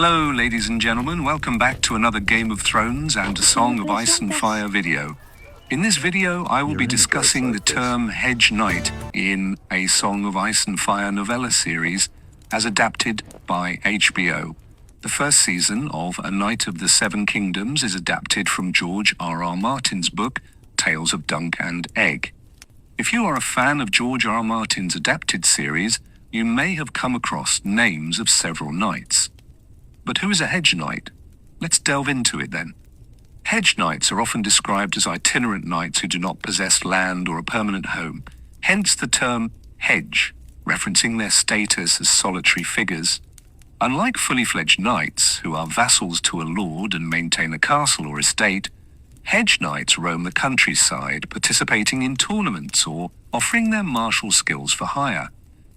Hello, ladies and gentlemen. Welcome back to another Game of Thrones and A Song of Ice and Fire video. In this video, I will be discussing the term Hedge Knight in A Song of Ice and Fire novella series as adapted by HBO. The first season of A Knight of the Seven Kingdoms is adapted from George R.R. Martin's book, Tales of Dunk and Egg. If you are a fan of George R.R. Martin's adapted series, you may have come across names of several knights. But who is a Hedge Knight? Let's delve into it then. Hedge Knights are often described as itinerant knights who do not possess land or a permanent home, hence the term hedge, referencing their status as solitary figures. Unlike fully fledged knights, who are vassals to a lord and maintain a castle or estate, Hedge Knights roam the countryside, participating in tournaments or offering their martial skills for hire.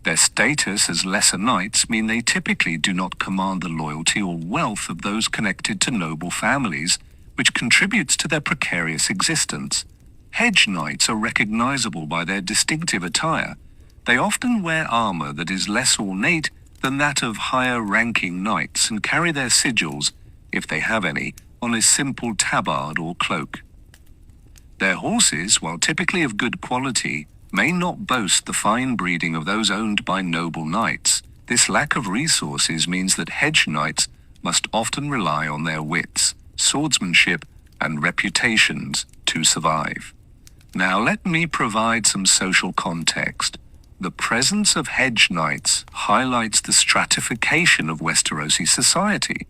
Their status as lesser knights mean they typically do not command the loyalty or wealth of those connected to noble families, which contributes to their precarious existence. Hedge Knights are recognizable by their distinctive attire. They often wear armor that is less ornate than that of higher-ranking knights and carry their sigils, if they have any, on a simple tabard or cloak. Their horses, while typically of good quality, may not boast the fine breeding of those owned by noble knights. This lack of resources means that Hedge Knights must often rely on their wits, swordsmanship, and reputations to survive. Now let me provide some social context. The presence of Hedge Knights highlights the stratification of Westerosi society.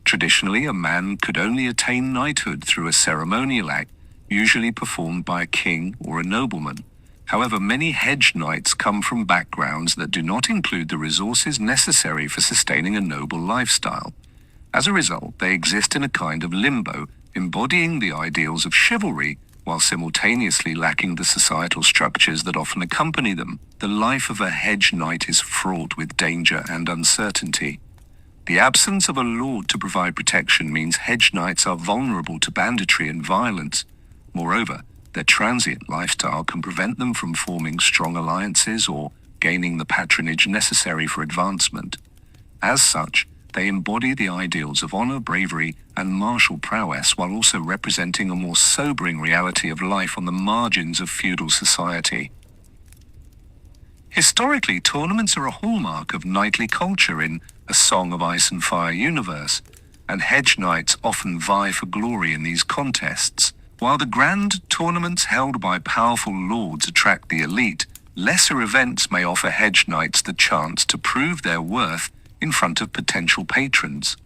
Traditionally, a man could only attain knighthood through a ceremonial act, usually performed by a king or a nobleman. However, many Hedge Knights come from backgrounds that do not include the resources necessary for sustaining a noble lifestyle. As a result, they exist in a kind of limbo, embodying the ideals of chivalry while simultaneously lacking the societal structures that often accompany them. The life of a Hedge Knight is fraught with danger and uncertainty. The absence of a lord to provide protection means Hedge Knights are vulnerable to banditry and violence. Moreover, their transient lifestyle can prevent them from forming strong alliances or gaining the patronage necessary for advancement. As such, they embody the ideals of honor, bravery, and martial prowess while also representing a more sobering reality of life on the margins of feudal society. Historically, tournaments are a hallmark of knightly culture in A Song of Ice and Fire universe, and Hedge Knights often vie for glory in these contests. While the grand tournaments held by powerful lords attract the elite, lesser events may offer Hedge Knights the chance to prove their worth in front of potential patrons.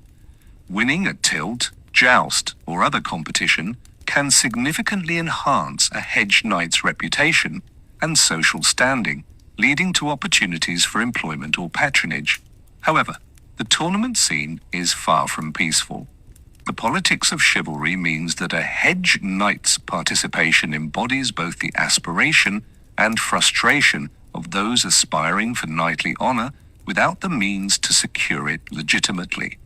Winning at tilt, joust, or other competition can significantly enhance a Hedge Knight's reputation and social standing, leading to opportunities for employment or patronage. However, the tournament scene is far from peaceful. The politics of chivalry means that a Hedge Knight's participation embodies both the aspiration and frustration of those aspiring for knightly honor without the means to secure it legitimately.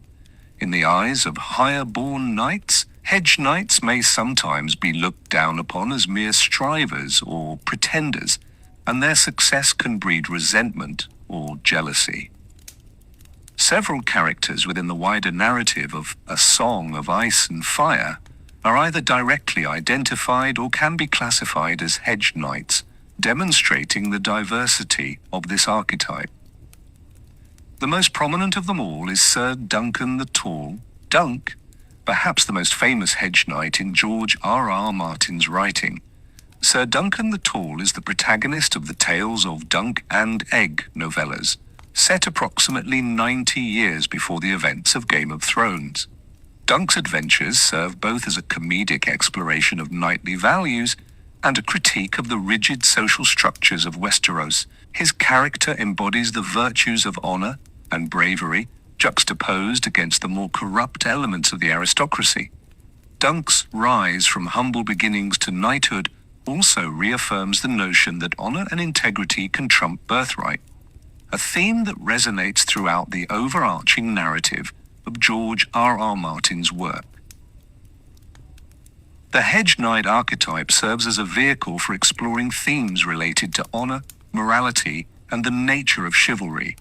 In the eyes of higher-born knights, Hedge Knights may sometimes be looked down upon as mere strivers or pretenders, and their success can breed resentment or jealousy. Several characters within the wider narrative of A Song of Ice and Fire are either directly identified or can be classified as Hedge Knights, demonstrating the diversity of this archetype. The most prominent of them all is Sir Duncan the Tall, Dunk, perhaps the most famous Hedge Knight in George R.R. Martin's writing. Sir Duncan the Tall is the protagonist of the Tales of Dunk and Egg novellas, set approximately 90 years before the events of Game of Thrones. Dunk's adventures serve both as a comedic exploration of knightly values and a critique of the rigid social structures of Westeros. His character embodies the virtues of honor and bravery, juxtaposed against the more corrupt elements of the aristocracy. Dunk's rise from humble beginnings to knighthood also reaffirms the notion that honor and integrity can trump birthright, a theme that resonates throughout the overarching narrative of George R.R. Martin's work. The Hedge Knight archetype serves as a vehicle for exploring themes related to honor, morality, and the nature of chivalry.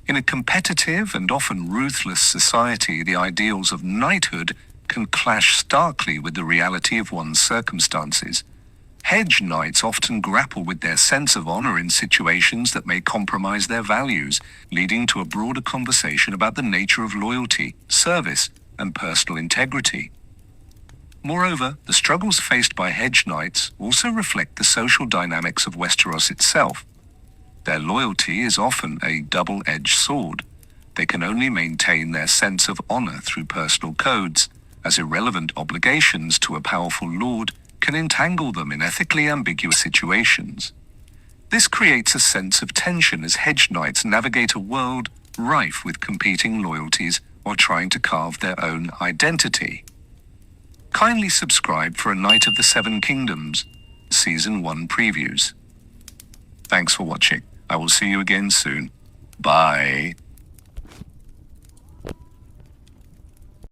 In a competitive and often ruthless society, the ideals of knighthood can clash starkly with the reality of one's circumstances. Hedge knights often grapple with their sense of honor in situations that may compromise their values, leading to a broader conversation about the nature of loyalty, service, and personal integrity. Moreover, the struggles faced by hedge knights also reflect the social dynamics of Westeros itself. Their loyalty is often a double-edged sword. They can only maintain their sense of honor through personal codes, as irrelevant obligations to a powerful lord can entangle them in ethically ambiguous situations. This creates a sense of tension as hedge knights navigate a world rife with competing loyalties while trying to carve their own identity. Kindly subscribe for A Knight of the Seven Kingdoms, Season 1 previews. Thanks for watching. I will see you again soon. Bye.